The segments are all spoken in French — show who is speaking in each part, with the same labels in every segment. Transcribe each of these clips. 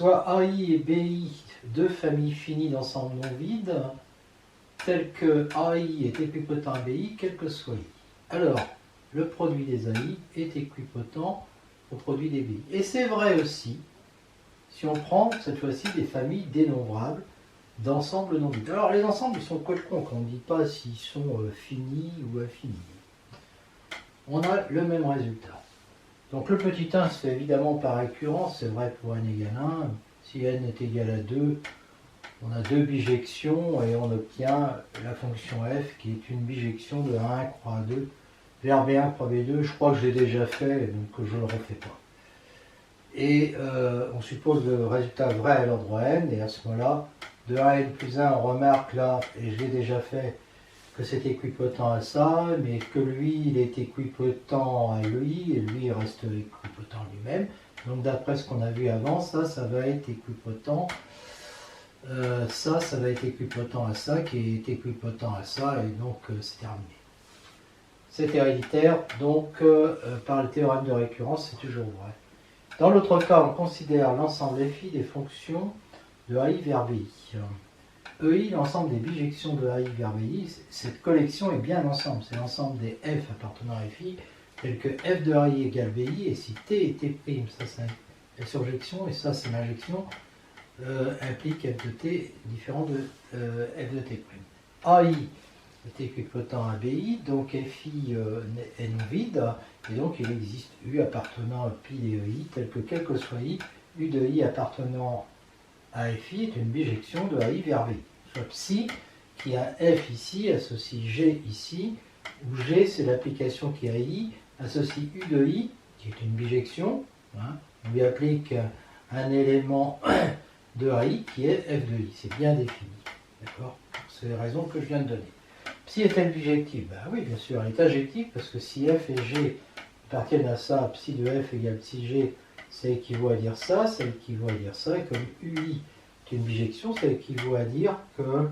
Speaker 1: soit AI et BI, deux familles finies d'ensemble non vide, telles que AI est équipotent à BI, quel que soit I. Alors, le produit des AI est équipotent au produit des BI. Et c'est vrai aussi, si on prend cette fois-ci des familles dénombrables d'ensembles non vides. Alors, les ensembles, ils sont quelconques, on ne dit pas s'ils sont finis ou infinis. On a le même résultat. Donc le petit 1 se fait évidemment par récurrence, c'est vrai pour n égale 1. Si n est égal à 2, on a deux bijections et on obtient la fonction f qui est une bijection de 1 croix 2 vers B1 croix B2. Je crois que je l'ai déjà fait, donc je ne le refais pas. Et on suppose le résultat vrai à l'ordre n, et à ce moment-là, de 1 à n plus 1, on remarque là, et je l'ai déjà fait, que c'est équipotent à ça, mais que lui, il est équipotent à lui, et lui, il reste équipotent lui-même. Donc d'après ce qu'on a vu avant, ça va être équipotent. Ça va être équipotent à ça, qui est équipotent à ça, et donc c'est terminé. C'est héréditaire, donc par le théorème de récurrence, c'est toujours vrai. Dans l'autre cas, on considère l'ensemble FI des fonctions de AI vers BI. EI, l'ensemble des bijections de AI vers BI, cette collection est bien l'ensemble. C'est l'ensemble des F appartenant à FI, tels que F de AI égale BI, et si T est T', ça c'est la surjection, et ça c'est l'injection, implique F de T différent de F de T'. AI est équipotent à BI, donc FI est non vide, et donc il existe U appartenant à pi des EI, tel que quel que soit I, U de I appartenant à FI est une bijection de AI vers BI. Soit psi, qui a F ici, associe G ici, où G c'est l'application qui a I, associe U de I, qui est une bijection, hein, on lui applique un élément de AI qui est F de I, c'est bien défini. D'accord? C'est les raisons que je viens de donner. Psi est-elle bijective? Ben oui, bien sûr, elle est injective, parce que si F et G appartiennent à ça, psi de F égale psi G, ça équivaut à dire ça équivaut à dire ça, et comme UI est une bijection, ça équivaut à dire que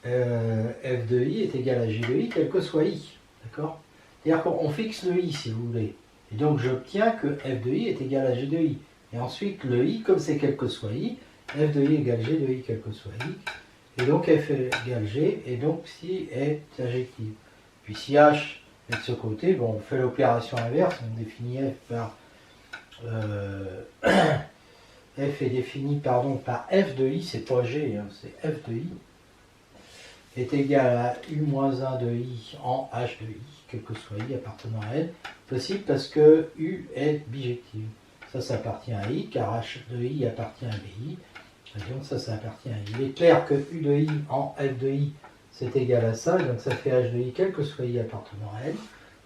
Speaker 1: F de I est égal à G de I, quel que soit I. D'accord? C'est-à-dire qu'on fixe le I, si vous voulez. Et donc j'obtiens que F de I est égal à G de I. Et ensuite, le I, comme c'est quel que soit I, F de I égale G de I, quel que soit I. Et donc F égale G, et donc psi est injective. Puis si H est de ce côté, bon, on fait l'opération inverse, on définit F par... F est défini par F de I, c'est pas G, hein, c'est F de I, est égal à U-1 de I en H de I, quel que soit I appartenant à N, possible parce que U est bijective. Ça appartient à I, car H de I appartient à BI, et donc ça appartient à I. Il est clair que U de I en F de I, c'est égal à ça, donc ça fait H de I, quel que soit I appartenant à N.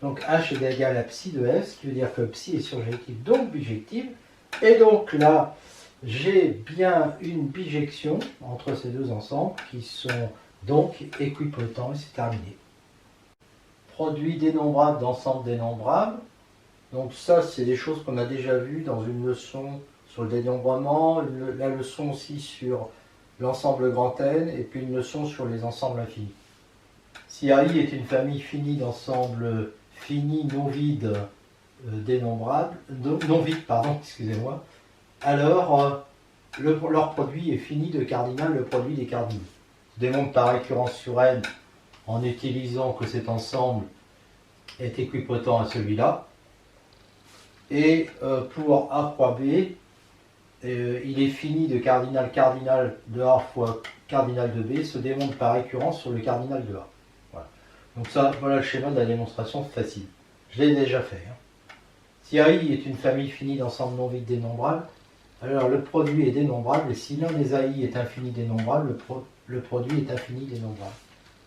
Speaker 1: Donc H est égal à psi de F, ce qui veut dire que psi est surjective, donc bijective. Et donc là, j'ai bien une bijection entre ces deux ensembles qui sont donc équipotents, et c'est terminé. Produit dénombrable d'ensemble dénombrable. Donc ça, c'est des choses qu'on a déjà vues dans une leçon sur le dénombrement, la leçon aussi sur l'ensemble grand N, et puis une leçon sur les ensembles infinis. Si AI est une famille finie d'ensembles finis non vides dénombrables, non vides, pardon, excusez-moi, alors leur produit est fini de cardinal, le produit des cardinaux. Je démontre par récurrence sur N en utilisant que cet ensemble est équipotent à celui-là. Et pour A croix B, il est fini de cardinal cardinal de A fois cardinal de B, se démontre par récurrence sur le cardinal de A. Voilà. Donc ça, voilà le schéma de la démonstration facile. Je l'ai déjà fait. Hein. Si AI est une famille finie d'ensembles non vides dénombrables, alors le produit est dénombrable, et si l'un des AI est infini dénombrable, le produit est infini dénombrable.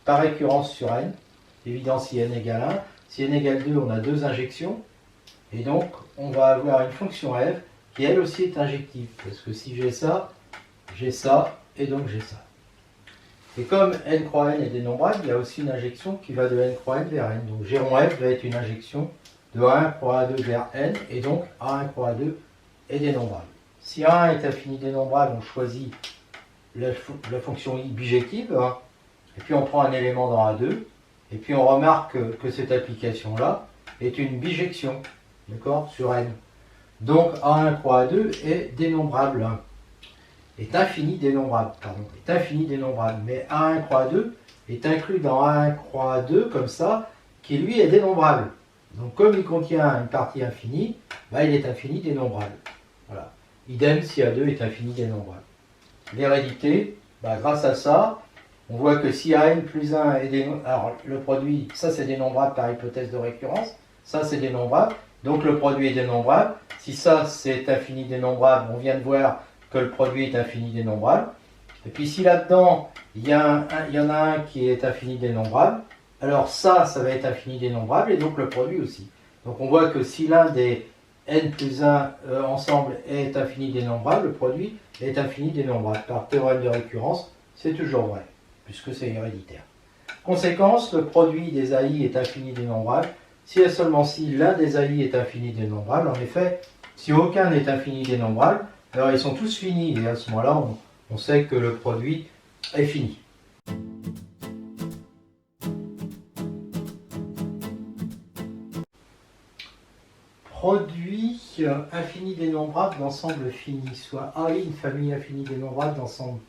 Speaker 1: Par récurrence sur N, évident si N égale 1, si N égale 2, on a deux injections, et donc on va avoir une fonction F qui elle aussi est injective, parce que si j'ai ça, et donc j'ai ça. Et comme N croix N est dénombrable, il y a aussi une injection qui va de N croix N vers N. Donc G rond F va être une injection de A1 croix A2 vers N, et donc A1 croix A2 est dénombrable. Si A1 est infini dénombrable, on choisit la fonction I bijective, hein, et puis on prend un élément dans A2, et puis on remarque que cette application-là est une bijection, d'accord, sur N. Donc A1 croix A2 est dénombrable. est infini dénombrable, est infini dénombrable, mais A1 croix 2 est inclus dans A1 croix 2 comme ça, qui lui est dénombrable. Donc comme il contient une partie infinie, bah, il est infini dénombrable. Voilà. Idem si A2 est infini dénombrable. L'hérédité, bah, grâce à ça, on voit que si AN plus 1 est dénombrable, alors le produit, ça c'est dénombrable par hypothèse de récurrence, ça c'est dénombrable, donc le produit est dénombrable. Si ça c'est infini dénombrable, on vient de voir que le produit est infini dénombrable. Et puis si là-dedans, il y en a un qui est infini dénombrable, alors ça va être infini dénombrable, et donc le produit aussi. Donc on voit que si l'un des n plus 1 ensemble est infini dénombrable, le produit est infini dénombrable. Par théorème de récurrence, c'est toujours vrai, puisque c'est héréditaire. Conséquence, le produit des AI est infini dénombrable, si et seulement si l'un des AI est infini dénombrable. En effet, si aucun n'est infini dénombrable, alors ils sont tous finis, et à ce moment-là, on sait que le produit est fini. Produit infini dénombrable d'ensemble fini, soit AI, une famille infinie dénombrable d'ensemble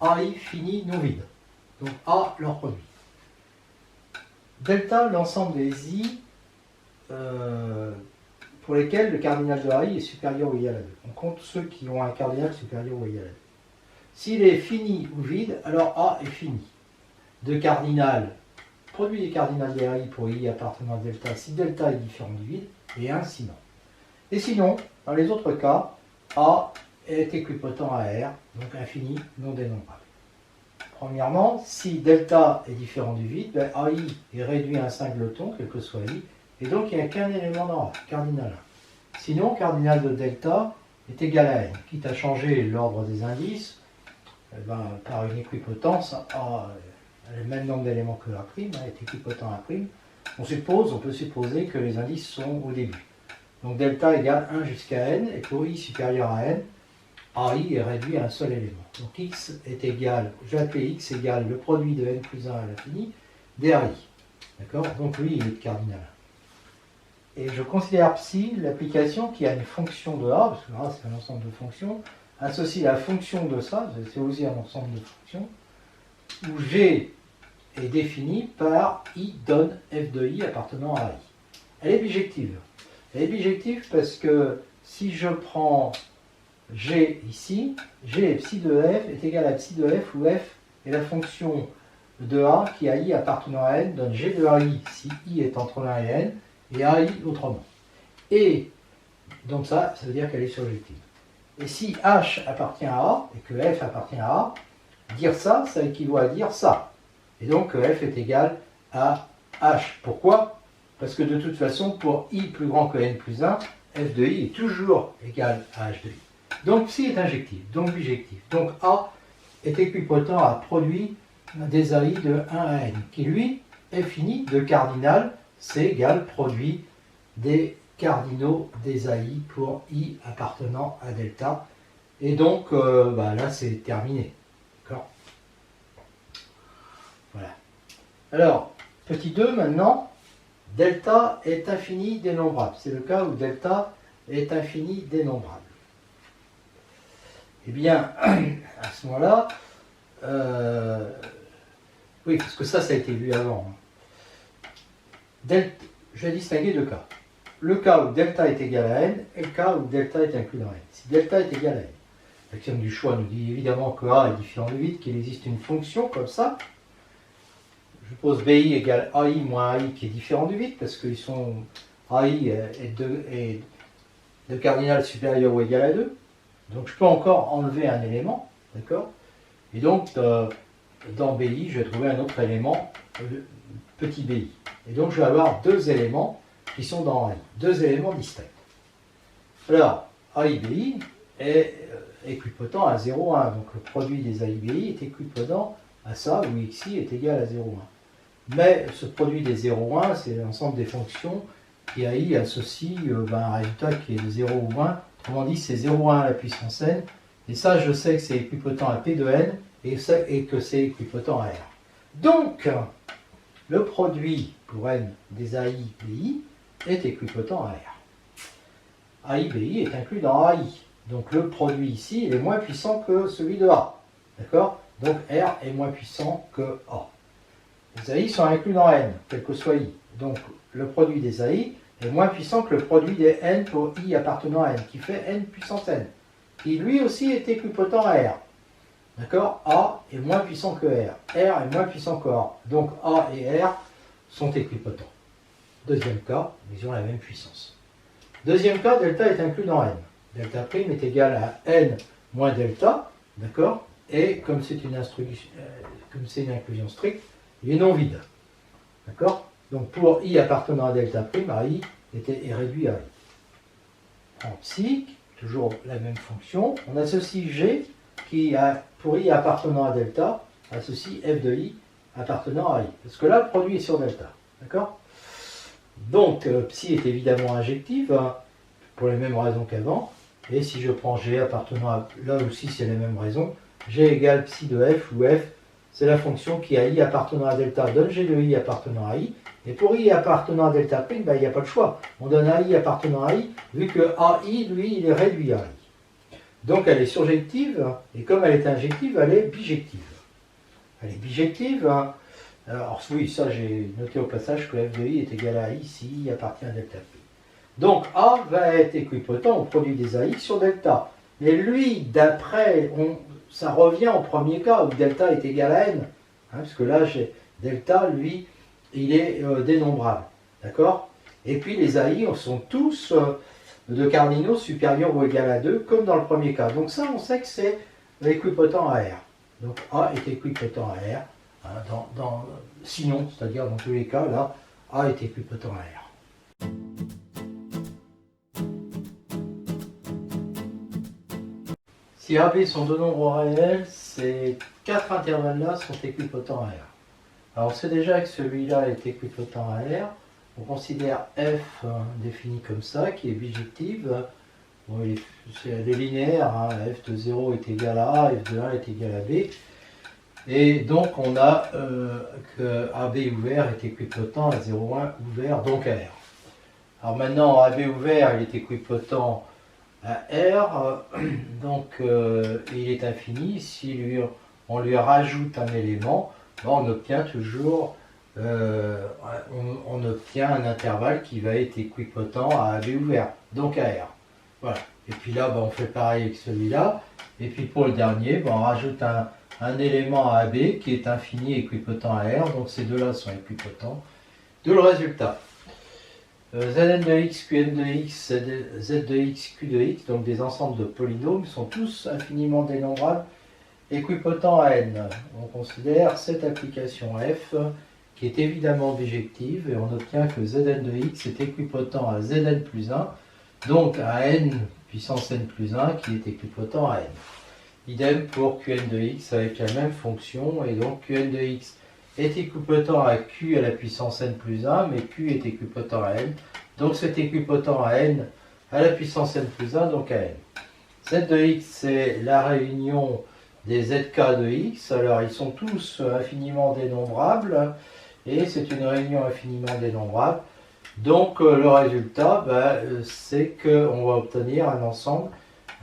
Speaker 1: AI fini non vide. Donc A, leur produit. Delta, l'ensemble des I pour lesquels le cardinal de AI est supérieur ou égal à 2. On compte ceux qui ont un cardinal supérieur ou égal à 2. S'il est fini ou vide, alors A est fini. De cardinal, produit des cardinals des AI pour I appartenant à delta, si delta est différent du vide, et 1 sinon. Et sinon, dans les autres cas, A est équipotent à R, donc infini non dénombrable. Premièrement, si delta est différent du vide, ben AI est réduit à un singleton, quel que soit I, et donc il n'y a qu'un élément dans A, cardinal 1. Sinon, cardinal de delta est égal à N, quitte à changer l'ordre des indices, par une équipotence, A a le même nombre d'éléments que A', est équipotent à A'. On peut supposer que les indices sont au début. Donc delta égale 1 jusqu'à N, et pour I supérieur à N, AI est réduit à un seul élément. Donc X est égal, je vais appeler X égale le produit de N plus 1 à l'infini d'RI. D'accord? Donc lui, il est cardinal. Et je considère psi l'application qui a une fonction de A, parce que A c'est un ensemble de fonctions, associe la fonction de ça, c'est aussi un ensemble de fonctions, où G est définie par I donne F de I appartenant à I. Elle est bijective. Elle est bijective parce que si je prends G ici, G est psi de F est égal à psi de F, où F est la fonction de A qui a I appartenant à N, donne G de AI si I est entre 1 et N, et AI autrement. Et donc ça veut dire qu'elle est surjective. Et si H appartient à A, et que F appartient à A, dire ça, ça équivaut à dire ça. Et donc F est égal à H. Pourquoi? Parce que de toute façon, pour I plus grand que N plus 1, F de I est toujours égal à H de I. Donc psi est injectif, donc bijectif. Donc A est équipotent à produit des AI de 1 à N, qui lui est fini de cardinal, c'est égal produit des cardinaux des AI pour I appartenant à delta. Et donc là c'est terminé. D'accord? Voilà. Alors, petit 2 maintenant, delta est infini dénombrable. C'est le cas où delta est infini dénombrable. Eh bien, à ce moment-là, oui, parce que ça a été vu avant. Delta, je vais distinguer deux cas. Le cas où delta est égal à n et le cas où delta est inclus dans n. Si delta est égal à n, l'axiome du choix nous dit évidemment que A est différent de vide, qu'il existe une fonction comme ça. Je pose BI égale AI moins AI qui est différent du vide, parce qu'ils sont AI est de cardinal supérieur ou égal à 2. Donc je peux encore enlever un élément, d'accord? Et donc dans BI, je vais trouver un autre élément, petit BI. Et donc je vais avoir deux éléments qui sont dans AI, deux éléments distincts. Alors, AIBI est équipotent à 0,1. Donc le produit des AIBI est équipotent à ça, où XI est égal à 0,1. Mais ce produit des 0,1, c'est l'ensemble des fonctions qui AI associe un résultat qui est de 0 ou 1. Autrement dit, c'est 0,1 à la puissance n. Et ça, je sais que c'est équipotent à P de n et que c'est équipotent à R. Donc, le produit pour n des AIBI est équipotent à R. AIBI est inclus dans AI. Donc le produit ici, il est moins puissant que celui de A. D'accord? Donc R est moins puissant que A. Les AI sont inclus dans N, quel que soit I. Donc le produit des AI est moins puissant que le produit des N pour I appartenant à N, qui fait N puissance N, qui lui aussi est équipotent à R. D'accord? A est moins puissant que R. R est moins puissant que A. Donc A et R sont équipotents. Deuxième cas, ils ont la même puissance. Deuxième cas, delta est inclus dans N. Delta prime est égal à N moins delta, d'accord? Et comme c'est une inclusion stricte, il est non vide. D'accord? Donc pour I appartenant à delta prime, AI est réduit à I. En psi, toujours la même fonction, on associe G qui, pour I appartenant à delta, associe f de I appartenant à I. Parce que là, le produit est sur delta. D'accord? Donc, psi est évidemment injective, hein, pour les mêmes raisons qu'avant. Et si je prends G appartenant à... Là aussi, c'est les mêmes raisons. G égale psi de f, où f, c'est la fonction qui a I appartenant à delta donne G de I appartenant à I. Et pour I appartenant à delta prime, ben, il n'y a pas de choix. On donne AI appartenant à I, vu que AI, lui, il est réduit à I. Donc elle est surjective, et comme elle est injective, elle est bijective. Elle est bijective. Hein. Alors oui, ça j'ai noté au passage que f de I est égal à I si I appartient à delta prime. Donc A va être équipotent au produit des AI sur delta. Et lui, d'après, ça revient au premier cas où delta est égal à n. Hein, parce que là, delta, lui, il est dénombrable. D'accord? Et puis les AI sont tous de cardinaux supérieurs ou égal à 2, comme dans le premier cas. Donc ça, on sait que c'est équipotent à R. Donc A est équipotent à R. Hein, sinon, c'est-à-dire dans tous les cas, là, A est équipotent à R. Si A, B sont deux nombres réels, ces quatre intervalles-là sont équipotents à R. Alors on sait déjà que celui-là est équipotent à R. On considère f défini comme ça, qui est bijective. Bon, elle est linéaire, hein. F de 0 est égal à A, f de 1 est égal à B. Et donc on a que AB ouvert est équipotent à 0,1 ouvert, donc à R. Alors maintenant, AB ouvert, il est équipotent à R, donc il est infini. Si on lui rajoute un élément, on obtient toujours on obtient un intervalle qui va être équipotent à AB ouvert, donc à R. Voilà. Et puis là, on fait pareil avec celui-là. Et puis pour le dernier, on rajoute un élément à AB qui est infini équipotent à R. Donc ces deux-là sont équipotents. D'où le résultat. Zn de x, Qn de x, Z de x, Q de x, donc des ensembles de polynômes, sont tous infiniment dénombrables, équipotents à n. On considère cette application f qui est évidemment bijective et on obtient que Zn de x est équipotent à Zn plus 1, donc à n puissance n plus 1 qui est équipotent à n. Idem pour Qn de x avec la même fonction, et donc Qn de x est équipotent à Q à la puissance n plus 1, mais Q est équipotent à n, donc c'est équipotent à n à la puissance n plus 1, donc à n. Z de x, c'est la réunion des zk de x, alors ils sont tous infiniment dénombrables, et c'est une réunion infiniment dénombrable. Donc le résultat, c'est qu'on va obtenir un ensemble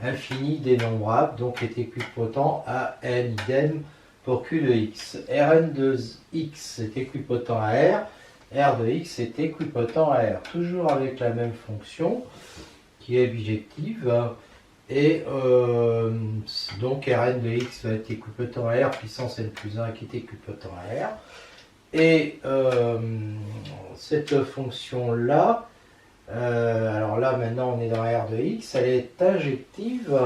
Speaker 1: infini dénombrable, donc est équipotent à n, idem pour Q de x. Rn de x est équipotent à R, R de x est équipotent à R, toujours avec la même fonction qui est bijective, et donc Rn de x va être équipotent à R puissance n plus 1 qui est équipotent à R. Et cette fonction-là, alors là maintenant on est dans R de x, elle est injective,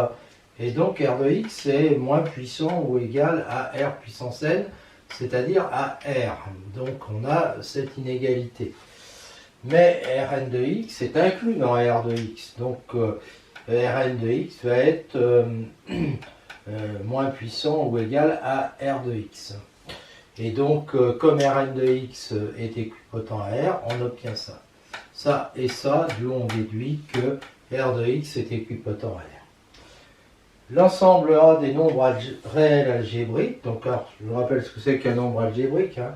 Speaker 1: et donc R de x est moins puissant ou égal à R puissance n, c'est-à-dire à R. Donc on a cette inégalité. Mais Rn de x est inclus dans R de x, donc Rn de x va être moins puissant ou égal à R de x. Et donc, comme Rn de x est équipotent à R, on obtient ça. Ça et ça, d'où on déduit que R de x est équipotent à R. L'ensemble A des nombres réels algébriques, donc alors, je vous rappelle ce que c'est qu'un nombre algébrique, hein.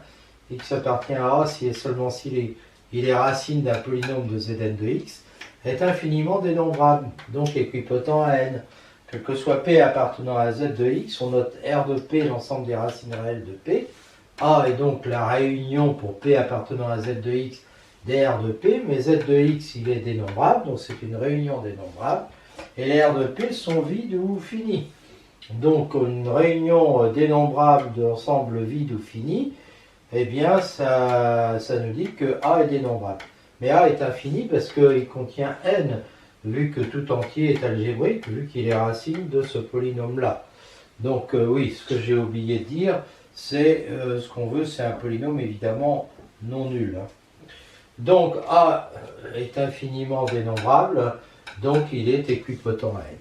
Speaker 1: X appartient à A si et seulement s'il est racine d'un polynôme de Zn de x. est infiniment dénombrable, donc équipotent à n. Quel que soit P appartenant à Z de X, on note R de P l'ensemble des racines réelles de P. A est donc la réunion pour P appartenant à Z de X des R de P, mais Z de X il est dénombrable, donc c'est une réunion dénombrable, et les R de P sont vides ou finis. Donc une réunion dénombrable d'ensemble vide ou fini, eh bien ça nous dit que A est dénombrable. Mais A est infini parce qu'il contient n, vu que tout entier est algébrique, vu qu'il est racine de ce polynôme-là. Donc oui, ce que j'ai oublié de dire, c'est ce qu'on veut, c'est un polynôme évidemment non nul. Donc A est infiniment dénombrable, donc il est équipotent à n.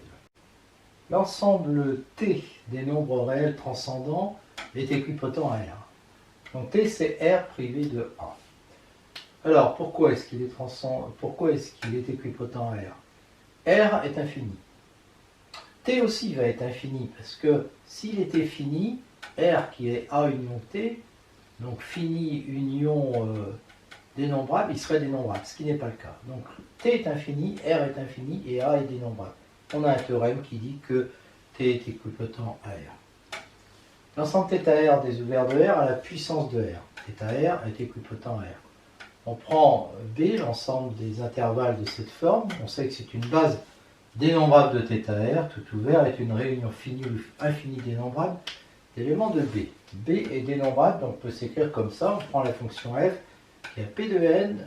Speaker 1: L'ensemble T des nombres réels transcendants est équipotent à R. Donc T c'est R privé de A. Alors pourquoi est-ce qu'il est équipotent à R? R est infini. T aussi va être infini, parce que s'il était fini, R qui est A union T, donc fini union dénombrable, il serait dénombrable, ce qui n'est pas le cas. Donc T est infini, R est infini et A est dénombrable. On a un théorème qui dit que T est équipotent à R. L'ensemble θR des ouverts de R a la puissance de R. θR est équipotent à R. On prend B, l'ensemble des intervalles de cette forme. On sait que c'est une base dénombrable de θR. Tout ouvert est une réunion finie ou infinie dénombrable d'éléments de B. B est dénombrable, donc on peut s'écrire comme ça. On prend la fonction f qui a P de n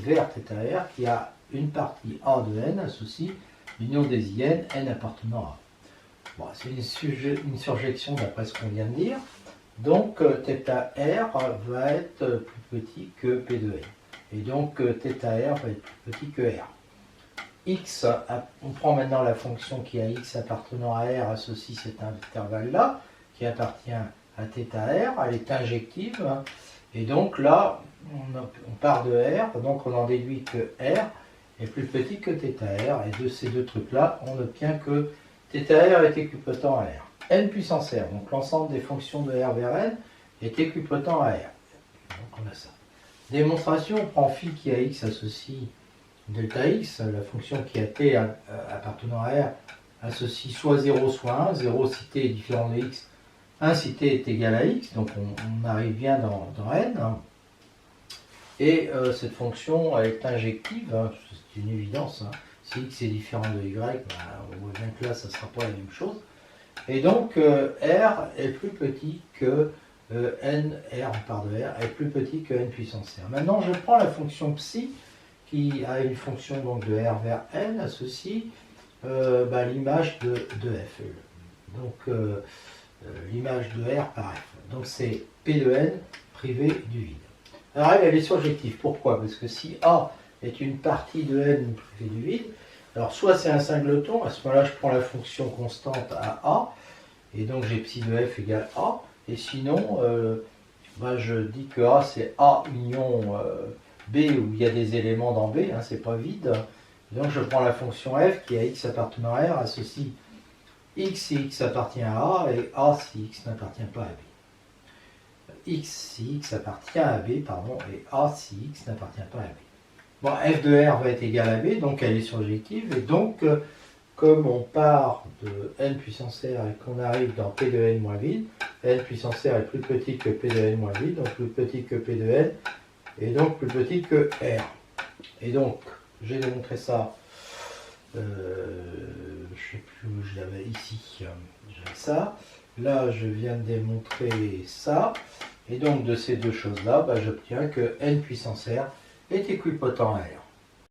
Speaker 1: vers θR qui a une partie A de n associe l'union des IN, n appartenant à A. Bon, c'est une surjection d'après ce qu'on vient de dire. Donc θR va être plus petit que P de n. Et donc θR va être plus petit que R. X, on prend maintenant la fonction qui a X appartenant à R, associe cet intervalle-là, qui appartient à θR, elle est injective. Et donc là, on part de R, donc on en déduit que R est plus petit que θR, et de ces deux trucs-là, on obtient que θR est équipotent à R. N puissance R, donc l'ensemble des fonctions de R vers N est équipotent à R. Donc on a ça. Démonstration, on prend phi qui a X associe delta X, la fonction qui a T appartenant à R associe soit 0 soit 1, 0 si T est différent de X, 1 si T est égal à X, donc on arrive bien dans N. Et cette fonction est injective, hein, c'est une évidence. Hein. Si X est différent de Y, on voit bien que là, ça ne sera pas la même chose. Et donc, R est plus petit que N, R, on part de R, est plus petit que N puissance R. Maintenant, je prends la fonction psi, qui a une fonction donc, de R vers N, associe l'image de F. Donc, l'image de R par F. Donc, c'est P de N privé du vide. Alors elle est surjective. Pourquoi? Parce que si A est une partie de n privée du vide, alors soit c'est un singleton, à ce moment-là je prends la fonction constante à A, et donc j'ai psi de f égale A, et sinon je dis que A c'est A union B où il y a des éléments dans B, hein, c'est pas vide. Donc je prends la fonction f qui a X appartenant à R, associe X si X appartient à A, et A si X n'appartient pas à B. X si X appartient à B, pardon, et A si X n'appartient pas à B. Bon, f de R va être égal à B, donc elle est surjective, et donc, comme on part de n puissance R et qu'on arrive dans P de n moins vide, n puissance R est plus petit que P de n moins vide, donc plus petit que P de n, et donc plus petit que R. Et donc, j'ai démontré ça, je ne sais plus où je l'avais, ici, j'avais ça. Là, je viens de démontrer ça. Et donc, de ces deux choses-là, j'obtiens que n puissance R est équipotent à R.